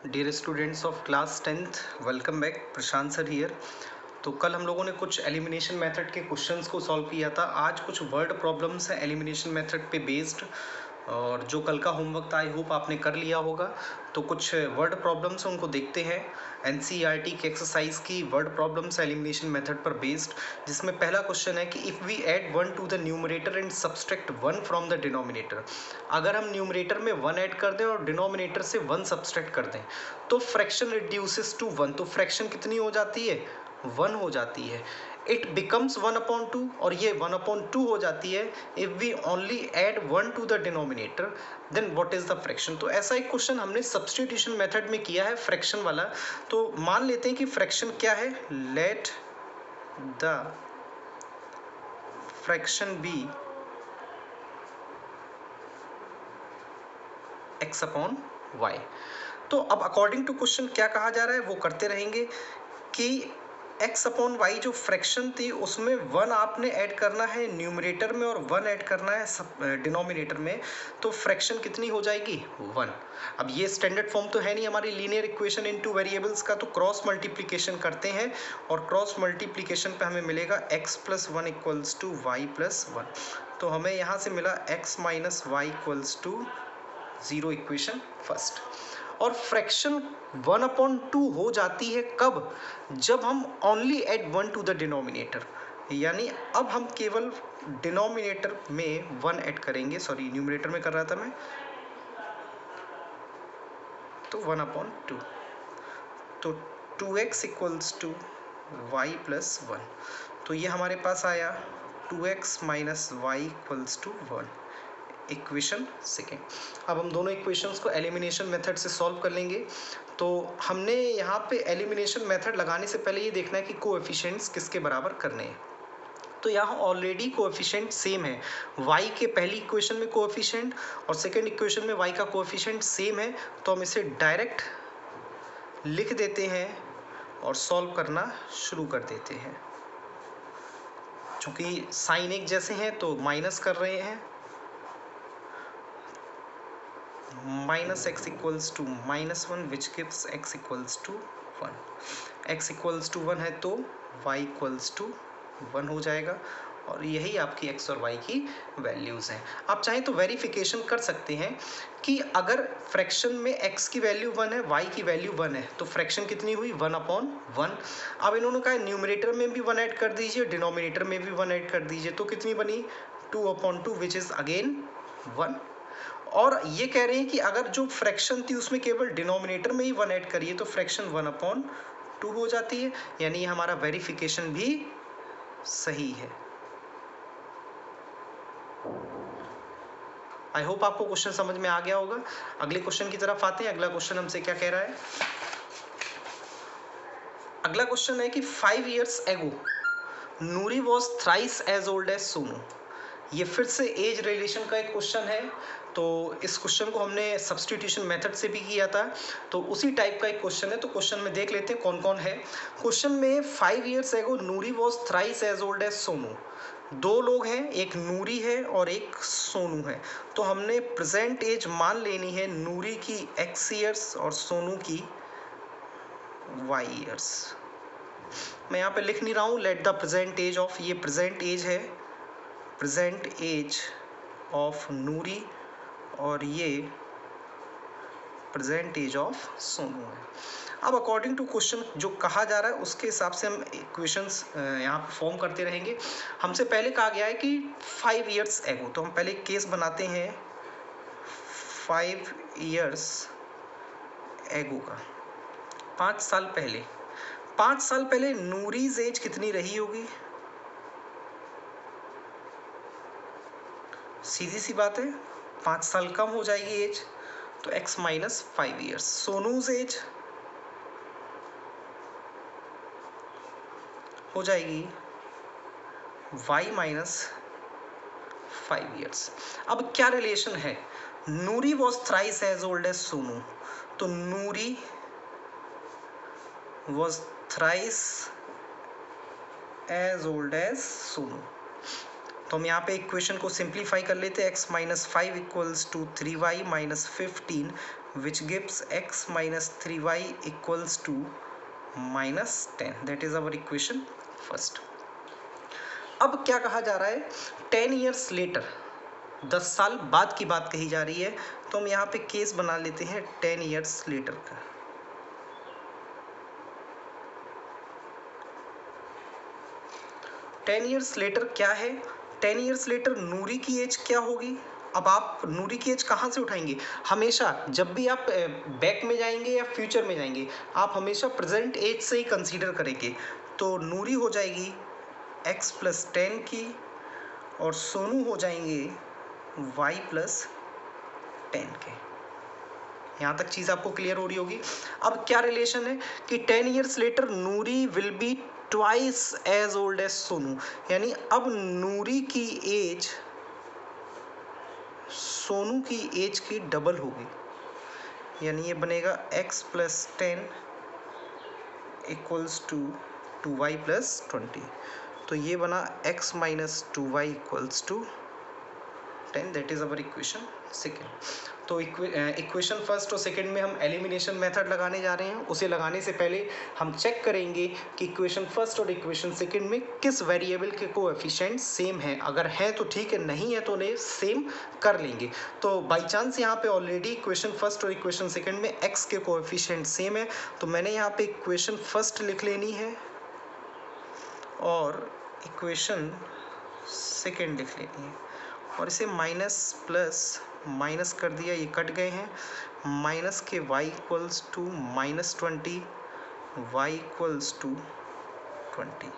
Dear students of class 10th, welcome back. Prashant sir here. तो कल हम लोगों ने कुछ एलिमिनेशन मेथड के क्वेश्चंस को सॉल्व किया था। आज कुछ वर्ड प्रॉब्लम्स हैं एलिमिनेशन मेथड पे बेस्ड, और जो कल का होमवर्क था आई होप आपने कर लिया होगा। तो कुछ वर्ड प्रॉब्लम्स हैं, उनको देखते हैं। एनसीईआरटी की एक्सरसाइज की वर्ड प्रॉब्लम्स एलिमिनेशन मेथड पर बेस्ड, जिसमें पहला क्वेश्चन है कि if we add 1 to the numerator and subtract 1 from the denominator. अगर हम न्यूमरेटर में 1 ऐड कर दें और डिनोमिनेटर से 1 सब्सट्रैक्ट कर दें तो फ्रैक्शन रिड्यूसेस टू 1। तो फ्रैक्शन कितनी हो जाती है? 1 हो जाती है। इट बिकम्स 1/2, और ये 1/2 हो जाती है if we only add 1 to the denominator, then what is the fraction. तो ऐसा एक क्वेश्चन हमने सब्स्टिट्यूशन मेथड में किया है, फ्रैक्शन वाला। तो मान लेते हैं कि फ्रैक्शन क्या है। Let the fraction be x upon y। तो अब अकॉर्डिंग टू क्वेश्चन क्या कहा जा रहा है वो करते रहेंगे कि x अपॉन वाई जो फ्रैक्शन थी उसमें 1 आपने ऐड करना है न्यूमरेटर में और 1 ऐड करना है डिनोमिनेटर में। तो फ्रैक्शन कितनी हो जाएगी? 1। अब ये स्टैंडर्ड फॉर्म तो है नहीं हमारी लीनियर इक्वेशन इनटू वेरिएबल्स का, तो क्रॉस मल्टीप्लिकेशन करते हैं और क्रॉस मल्टीप्लिकेशन पे हमें मिलेगा x plus 1 equals to y plus 1। तो हमें यहाँ से मिला x minus y equals to 0, equation first. और फ्रैक्शन 1/2 हो जाती है कब? जब हम only add 1 to the denominator, यानी अब हम केवल डिनोमिनेटर में 1 ऐड करेंगे। सॉरी, न्यूमरेटर में कर रहा था मैं, तो 1/2। तो 2x equals to y plus 1। तो ये हमारे पास आया 2x minus y equals to 1, equation second. अब हम दोनों इक्वेशंस को एलिमिनेशन मेथड से सॉल्व कर लेंगे। तो हमने यहाँ पे एलिमिनेशन मेथड लगाने से पहले ये देखना है कि कोएफिशिएंट्स किसके बराबर करने हैं। तो यहाँ ऑलरेडी कोएफिशिएंट सेम है। y के पहली इक्वेशन में कोएफिशिएंट और सेकेंड इक्वेशन में y का कोएफिशिएंट सेम है, तो हम इसे डायरेक्ट लिख देते हैं और सॉल्व करना शुरू कर देते हैं। चूंकि साइन एक जैसे हैं तो माइनस कर रहे हैं, minus x equals to -1 which gives x equals to 1। x equals to 1 है तो y equals to 1 हो जाएगा, और यही आपकी x और y की वैल्यूज़ हैं। आप चाहें तो वेरिफिकेशन कर सकते हैं कि अगर फ्रैक्शन में x की वैल्यू 1 है, y की वैल्यू 1 है, तो फ्रैक्शन कितनी हुई? 1/1। अब इन्होंने कहा न्यूमरेटर में भी 1 ऐड कर दीजिए, डिनोमिनेटर में भी 1 ऐड कर दीजिए, तो कितनी बनी? 2/2 विच इज़ अगेन 1। और ये कह रहे हैं कि अगर जो फ्रैक्शन थी उसमें केवल डिनोमिनेटर में ही 1 ऐड करिए तो फ्रैक्शन 1/2 हो जाती है, यानी हमारा वेरिफिकेशन भी सही है। आई होप आपको क्वेश्चन समझ में आ गया होगा। अगले क्वेश्चन की तरफ आते हैं। अगला क्वेश्चन हमसे क्या कह रहा है? अगला क्वेश्चन है कि 5 years ago Noori was thrice as old as Sonu. ये फिर से एज रिलेशन का एक क्वेश्चन है। तो इस क्वेश्चन को हमने सब्स्टिट्यूशन मेथड से भी किया था, तो उसी टाइप का एक क्वेश्चन है। तो क्वेश्चन में देख लेते हैं कौन कौन है। क्वेश्चन में 5 years एगो Noori was thrice as old as Sonu. दो लोग हैं, एक नूरी है और एक सोनू है। तो हमने प्रेजेंट एज मान लेनी है नूरी की x ईयर्स और सोनू की y ईयर्स। मैं यहाँ पे लिख नहीं रहा हूँ, let the present age of, ये प्रेजेंट एज है, प्रेजेंट एज ऑफ नूरी, और ये प्रेजेंट एज ऑफ सोनू है। अब अकॉर्डिंग टू क्वेश्चन जो कहा जा रहा है उसके हिसाब से हम इक्वेशंस यहाँ पे फॉर्म करते रहेंगे। हमसे पहले कहा गया है कि 5 years एगो, तो हम पहले केस बनाते हैं 5 years एगो का, 5 साल पहले। 5 साल पहले नूरीज एज कितनी रही होगी? सीधी सी बात है, 5 साल कम हो जाएगी एज, तो x माइनस 5 years। सोनूज एज हो जाएगी y माइनस 5 years। अब क्या रिलेशन है? Noori was thrice as old as Sonu, तो Noori was thrice as old as Sonu. तो हम यहाँ पे इक्वेशन को सिंप्लीफाई कर लेते हैं। x minus 5 equals to 3y minus 15 which gives x minus 3y equals to minus 10. That is our equation first. अब क्या कहा जा रहा है, 10 years later, 10 साल बाद की बात कही जा रही है, तो हम यहाँ पे केस बना लेते हैं 10 years later का। 10 years later क्या है, 10 years later नूरी की एज क्या होगी। अब आप नूरी की एज कहाँ से उठाएंगे, हमेशा जब भी आप बैक में जाएंगे या फ्यूचर में जाएंगे, आप हमेशा प्रेजेंट एज से ही कंसीडर करेंगे। तो नूरी हो जाएगी x प्लस 10 की, और सोनू हो जाएंगे y प्लस 10 के। यहाँ तक चीज़ आपको क्लियर हो रही होगी। अब क्या रिलेशन है कि 10 years later Noori will be twice as old as Sonu, यानी अब नूरी की एज सोनू की एज की डबल होगी, यानी ये बनेगा x plus 10 equals to 2y plus 20। तो ये बना x minus 2y equals to 10। That is our equation second. तो इक्वेशन फर्स्ट और सेकेंड में हम एलिमिनेशन मेथड लगाने जा रहे हैं। उसे लगाने से पहले हम चेक करेंगे कि इक्वेशन फर्स्ट और इक्वेशन सेकेंड में किस वेरिएबल के कोएफिशिएंट सेम हैं। अगर है तो ठीक है, नहीं है तो उन्हें सेम कर लेंगे। तो बाई चांस यहाँ पे ऑलरेडी इक्वेशन फर्स्ट और इक्वेशन सेकेंड में x के कोएफिशिएंट सेम है, तो मैंने यहाँ पे इक्वेशन फर्स्ट लिख लेनी है और इक्वेशन सेकेंड लिख लेनी है, और इसे माइनस प्लस माइनस कर दिया, ये कट गए हैं। माइनस के y equals to minus 20, y equals to 20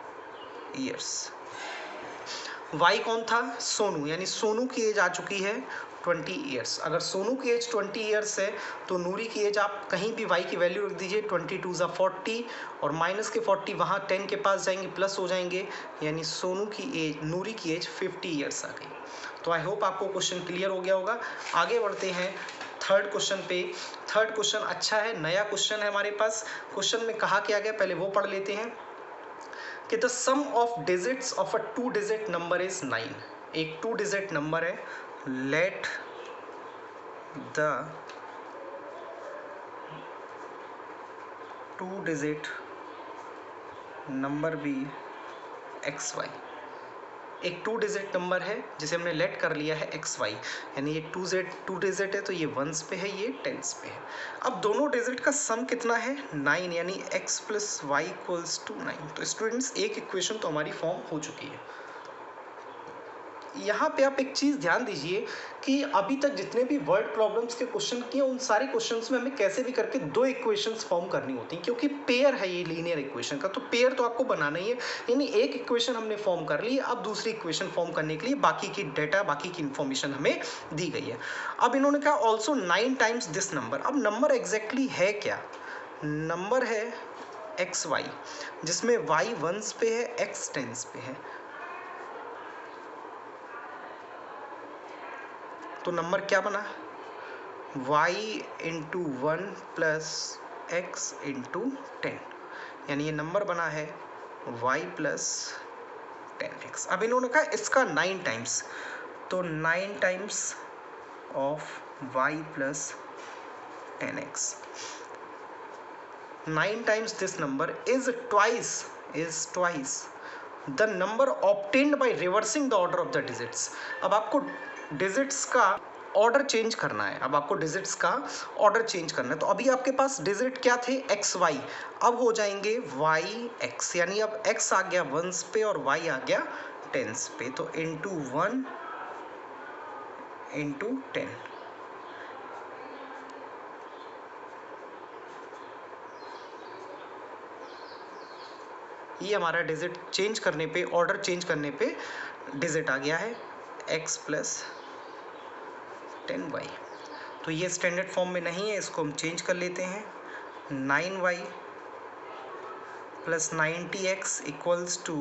years. y कौन था, सोनू, यानी सोनू की एज आ चुकी है 20 ईयर्स। अगर सोनू की एज 20 ईयर्स है तो नूरी की एज आप कहीं भी y की वैल्यू रख दीजिए, 22 ज़ा 40, और माइनस के 40 वहाँ 10 के पास जाएंगे, प्लस हो जाएंगे, यानी सोनू की एज, नूरी की एज 50 ईयर्स आ गई। तो आई होप आपको क्वेश्चन क्लियर हो गया होगा। आगे बढ़ते हैं थर्ड क्वेश्चन पे। थर्ड क्वेश्चन अच्छा है, नया क्वेश्चन है हमारे पास। क्वेश्चन में कहा क्या गया, पहले वो पढ़ लेते हैं कि the sum of digits of a 2 digit number is 9। एक 2 डिजिट नंबर है, let the 2 digit number be XY। एक 2 डिजिट नंबर है जिसे हमने लेट कर लिया है XY, यानी ये 2 डिजिट है तो ये वंस पे है, ये टेंस पे है। अब दोनों डिजिट का सम कितना है, 9, यानी x plus y equals to 9। तो स्टूडेंट्स एक इक्वेशन तो हमारी फॉर्म हो चुकी है। यहाँ पे आप एक चीज़ ध्यान दीजिए कि अभी तक जितने भी वर्ड प्रॉब्लम्स के क्वेश्चन किए, उन सारे क्वेश्चंस में हमें कैसे भी करके 2 इक्वेशंस फॉर्म करनी होती हैं, क्योंकि पेयर है ये लीनियर इक्वेशन का, तो पेयर तो आपको बनाना ही है। यानी एक इक्वेशन हमने फॉर्म कर ली, अब दूसरी इक्वेशन फॉर्म करने के लिए बाकी की डेटा, बाकी की इन्फॉर्मेशन हमें दी गई है। अब इन्होंने कहा ऑल्सो 9 टाइम्स दिस नंबर। अब नंबर एग्जैक्टली है क्या, नंबर है XY, जिसमें y वंस पे है, x टेंस पे है। तो नंबर क्या बना, y into 1 plus x into 10, यानी ये नंबर बना है y प्लस 10x। अब इन्होंने कहा इसका 9 टाइम्स, तो 9 times of y plus 10x, 9 times this number is twice the number obtained by reversing the order of the digits. अब आपको डिजिट्स का ऑर्डर चेंज करना है, तो अभी आपके पास डिजिट क्या थे, XY, अब हो जाएंगे YX, यानी अब x आ गया वंस पे और y आ गया टेंस पे, तो इंटू 1 इंटू 10। ये हमारा डिजिट चेंज करने पे, ऑर्डर चेंज करने पे डिजिट आ गया है x प्लस 10y। तो ये स्टैंडर्ड फॉर्म में नहीं है, इसको हम चेंज कर लेते हैं। 9y plus 90x equals to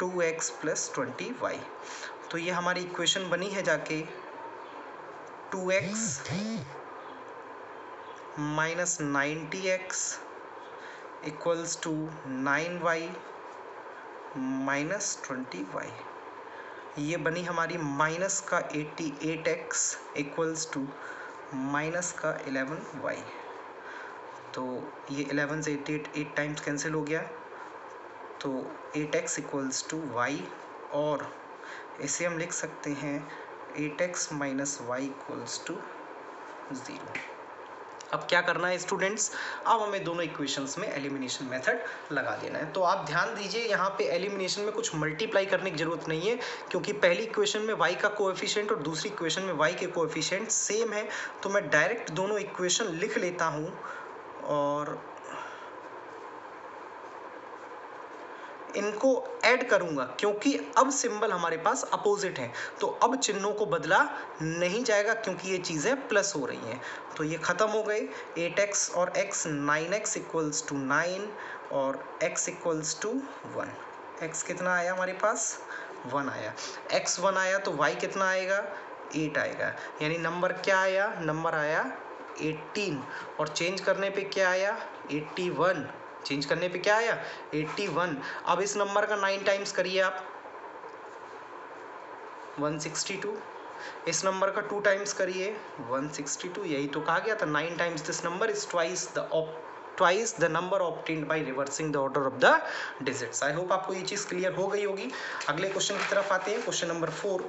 2x plus 20y। तो ये हमारी इक्वेशन बनी है जाके 2x minus 90x equals to 9y minus 20y। ये बनी हमारी माइनस का 88x इक्वल्स टू माइनस का 11y, तो ये 11 से 8 टाइम्स कैंसिल हो गया, तो 8x इक्वल्स टू y, और इसे हम लिख सकते हैं 8x minus y equals to 0। अब क्या करना है स्टूडेंट्स, अब हमें दोनों इक्वेशंस में एलिमिनेशन मेथड लगा देना है। तो आप ध्यान दीजिए, यहाँ पे एलिमिनेशन में कुछ मल्टीप्लाई करने की जरूरत नहीं है, क्योंकि पहली इक्वेशन में y का कोएफिशिएंट और दूसरी इक्वेशन में y के कोएफिशिएंट सेम है। तो मैं डायरेक्ट दोनों इक्वेशन लिख लेता हूँ और इनको ऐड करूंगा, क्योंकि अब सिंबल हमारे पास अपोजिट है, तो अब चिन्हों को बदला नहीं जाएगा, क्योंकि ये चीज़ें प्लस हो रही हैं। तो ये ख़त्म हो गए, 8x और x, 9x इक्वल्स टू 9 और x इक्वल्स टू 1। x कितना आया हमारे पास, 1 आया। x 1 आया तो y कितना आएगा, 8 आएगा। यानी नंबर क्या आया, नंबर आया 18, और चेंज करने पे क्या आया, 81। चेंज करने पे क्या आया, 81। अब इस नंबर का 9 टाइम्स करिए आप, 162। इस नंबर का 2 टाइम्स करिए, 162। यही तो कहा गया था, 9 times this number is twice the number obtained by reversing the order of the digits. I hope आपको ये चीज़ क्लियर हो गई होगी। अगले क्वेश्चन की तरफ आते हैं। क्वेश्चन नंबर 4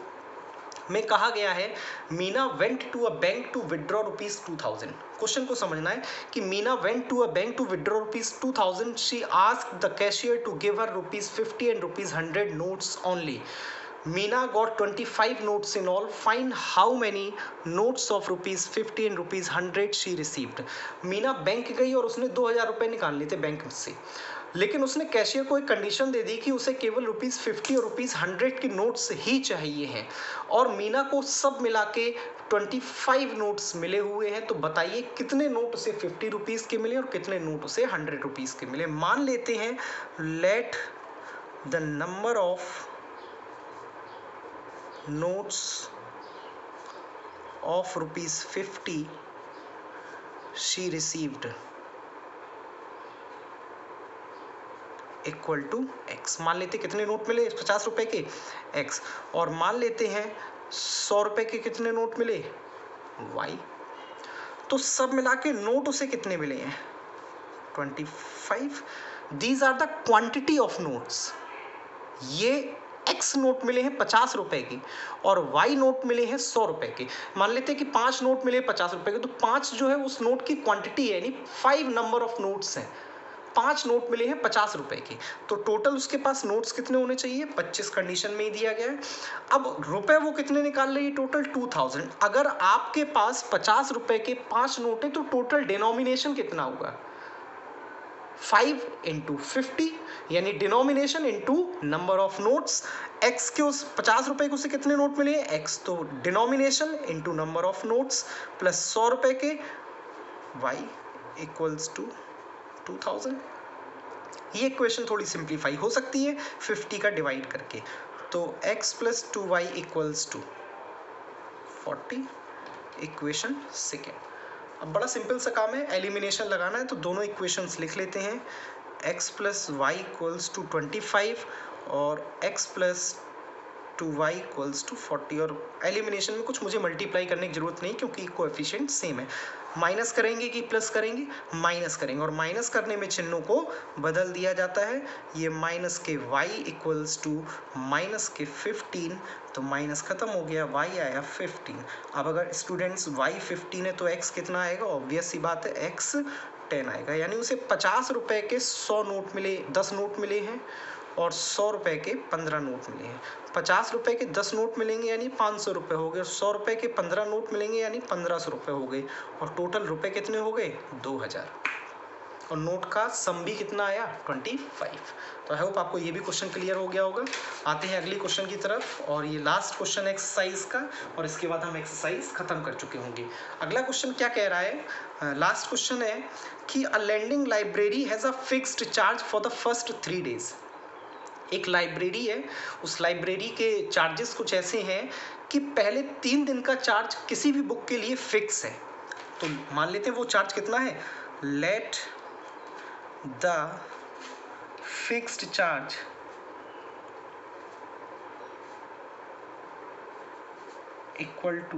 में कहा गया है, Meena went to a bank to withdraw rupees 2000। क्वेश्चन को समझना है कि Meena went to a bank to withdraw rupees 2000, she asked the cashier to give her rupees 50 and rupees 100 notes only. Meena got 25 notes in all. Find how many notes of rupees 50 and rupees 100 she received. Meena bank गई और उसने 2000 रुपये निकालने थे bank से, लेकिन उसने cashier को एक कंडीशन दे दी कि उसे केवल रुपीज़ 50 और रुपीज़ 100 की नोट्स ही चाहिए हैं, और मीना को सब मिला के 25 नोट्स मिले हुए हैं। तो बताइए कितने नोट उसे 50 रुपीज़ के मिले और कितने नोट उसे 100 रुपीज़ के मिले। मान लेते हैं, let the number of notes of rupees 50 she received equal to x। मान लेते कितने नोट मिले 50 रुपए के, x, और मान लेते हैं 100 रुपए के कितने नोट मिले, y। तो सब मिला के नोट उसे कितने मिले हैं, 25। These are the quantity of notes. ये x नोट मिले हैं 50 रुपए की और y नोट मिले हैं 100 रुपए के। मान लेते हैं कि 5 नोट मिले 50 रुपए के, तो 5 जो है उस नोट की क्वांटिटी है, यानी 5 नंबर ऑफ नोट्स हैं। 5 नोट मिले हैं 50 रुपए के, तो टोटल उसके पास नोट्स कितने होने चाहिए, 25 कंडीशन में ही दिया गया है। अब रुपए वो कितने निकाल रही है, टोटल 2000। अगर आपके पास 50 रुपए के 5 नोट है तो टोटल डिनोमिनेशन कितना होगा, 5 इंटू 50, यानी denomination into number of notes. x के उस 50 रुपए के उसे कितने नोट मिले, x, तो denomination into number of notes plus 100 रुपए के y इक्वल्स टू 2000। ये इक्वेशन थोड़ी सिंप्लीफाई हो सकती है 50 का डिवाइड करके, तो x plus 2y equals to 40, equation second. अब बड़ा सिंपल सा काम है, एलिमिनेशन लगाना है, तो दोनों इक्वेशंस लिख लेते हैं। x plus y equals to 25 और x plus 2y equals to 40, और एलिमिनेशन में कुछ मुझे मल्टीप्लाई करने की जरूरत नहीं, क्योंकि कोएफिशिएंट सेम है। माइनस करेंगे कि प्लस करेंगे, माइनस करेंगे, और माइनस करने में चिन्हों को बदल दिया जाता है। ये माइनस के y इक्वल्स टू माइनस के 15, तो माइनस खत्म हो गया, y आया 15। अब अगर स्टूडेंट्स y 15 है तो x कितना आएगा, ऑब्वियस सी बात है x 10 आएगा। यानी उसे 50 रुपए के 100 नोट मिले, 10 नोट मिले हैं, और 100 रुपए के 15 नोट मिले हैं। 50 रुपए के 10 नोट मिलेंगे यानी 500 रुपए हो गए, 100 रुपए के 15 नोट मिलेंगे यानी 1500 रुपए हो गए, और टोटल रुपए कितने हो गए, 2000। और नोट का सम भी कितना आया, 25। तो आई होप आपको ये भी क्वेश्चन क्लियर हो गया होगा। आते हैं अगले क्वेश्चन की तरफ, और ये लास्ट क्वेश्चन एक्सरसाइज का, और इसके बाद हम एक्सरसाइज खत्म कर चुके होंगे। अगला क्वेश्चन क्या कह रहा है, लास्ट क्वेश्चन है कि a lending library has a fixed charge for the first 3 days. एक लाइब्रेरी है, उस लाइब्रेरी के चार्जेस कुछ ऐसे हैं कि पहले 3 दिन का चार्ज किसी भी बुक के लिए फिक्स है। तो मान लेते हैं वो चार्ज कितना है, let the fixed charge equal to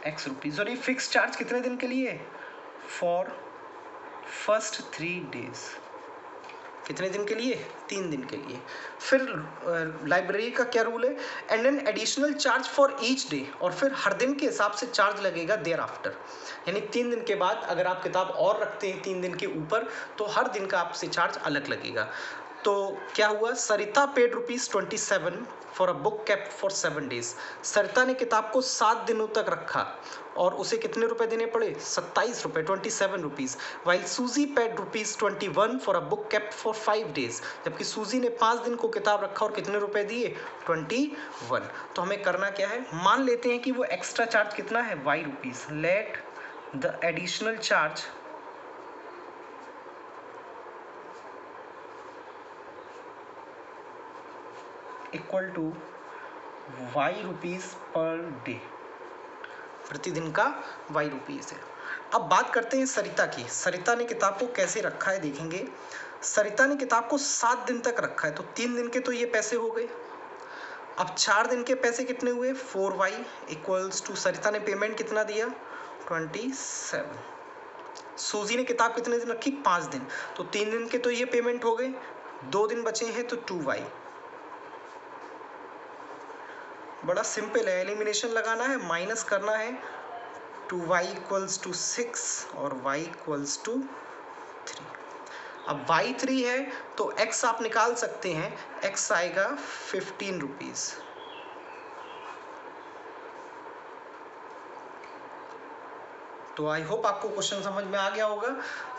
x rupees. और ये फिक्स चार्ज कितने दिन के लिए? For first 3 days. कितने दिन के लिए? 3 दिन के लिए। फिर लाइब्रेरी का क्या रूल है? And an additional charge for each day, और फिर हर दिन के हिसाब से चार्ज लगेगा देयर आफ्टर, यानी 3 दिन के बाद अगर आप किताब और रखते हैं 3 दिन के ऊपर तो हर दिन का आपसे चार्ज अलग लगेगा। तो क्या हुआ? Sarita paid ₹27 for a book kept for 7 days. Sarita ने किताब को 7 दिनों तक रखा और उसे कितने रुपए देने पड़े? 27 रुपए, 27 रुपीज़। वाइल सूजी paid ₹21 for a book kept for 5 days. जबकि सूजी ने 5 दिन को किताब रखा और कितने रुपए दिए? 21। तो हमें करना क्या है? मान लेते हैं कि वो एक्स्ट्रा चार्ज कितना है? Y rupees. Let the additional charge equal to Y rupees per day. प्रतिदिन का Y रुपीज़ है। अब बात करते हैं सरिता की। सरिता ने किताब को कैसे रखा है देखेंगे। सरिता ने किताब को 7 दिन तक रखा है, तो 3 दिन के तो ये पैसे हो गए। अब 4 दिन के पैसे कितने हुए? 4Y इक्वल्स टू, सरिता ने पेमेंट कितना दिया? 27। सूजी ने किताब कितने दिन रखी? 5 दिन। तो 3 दिन के तो ये पेमेंट हो गए, 2 दिन बचे हैं तो 2Y। बड़ा सिंपल है, एलिमिनेशन लगाना है, माइनस करना है। 2y इक्वल्स टू 6 और y इक्वल्स टू 3। अब y 3 है तो x आप निकाल सकते हैं, x आएगा 15 रुपीज़। तो आई होप आपको क्वेश्चन समझ में आ गया होगा।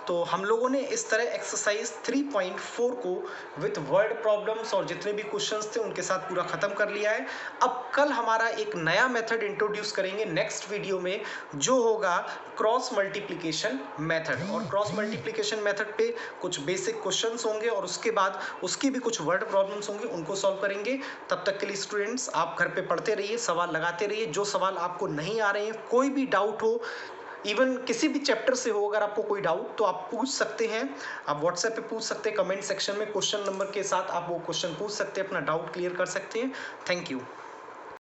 तो हम लोगों ने इस तरह एक्सरसाइज 3.4 को विथ वर्ड प्रॉब्लम्स और जितने भी क्वेश्चंस थे उनके साथ पूरा खत्म कर लिया है। अब कल हमारा एक नया मेथड इंट्रोड्यूस करेंगे नेक्स्ट वीडियो में, जो होगा क्रॉस मल्टीप्लिकेशन मेथड। और क्रॉस मल्टीप्लिकेशन मेथड पे कुछ बेसिक क्वेश्चंस होंगे और उसके बाद उसकी भी कुछ वर्ड प्रॉब्लम्स होंगे, उनको सॉल्व करेंगे। तब तक के लिए स्टूडेंट्स आप घर पे पढ़ते रहिए, सवाल लगाते रहिए। जो सवाल आपको नहीं आ रहे हैं, कोई भी डाउट हो, इवन किसी भी चैप्टर से हो, अगर आपको कोई डाउट तो आप पूछ सकते हैं। आप व्हाट्सएप पे पूछ सकते हैं, कमेंट सेक्शन में क्वेश्चन नंबर के साथ आप वो क्वेश्चन पूछ सकते हैं, अपना डाउट क्लियर कर सकते हैं। Thank you.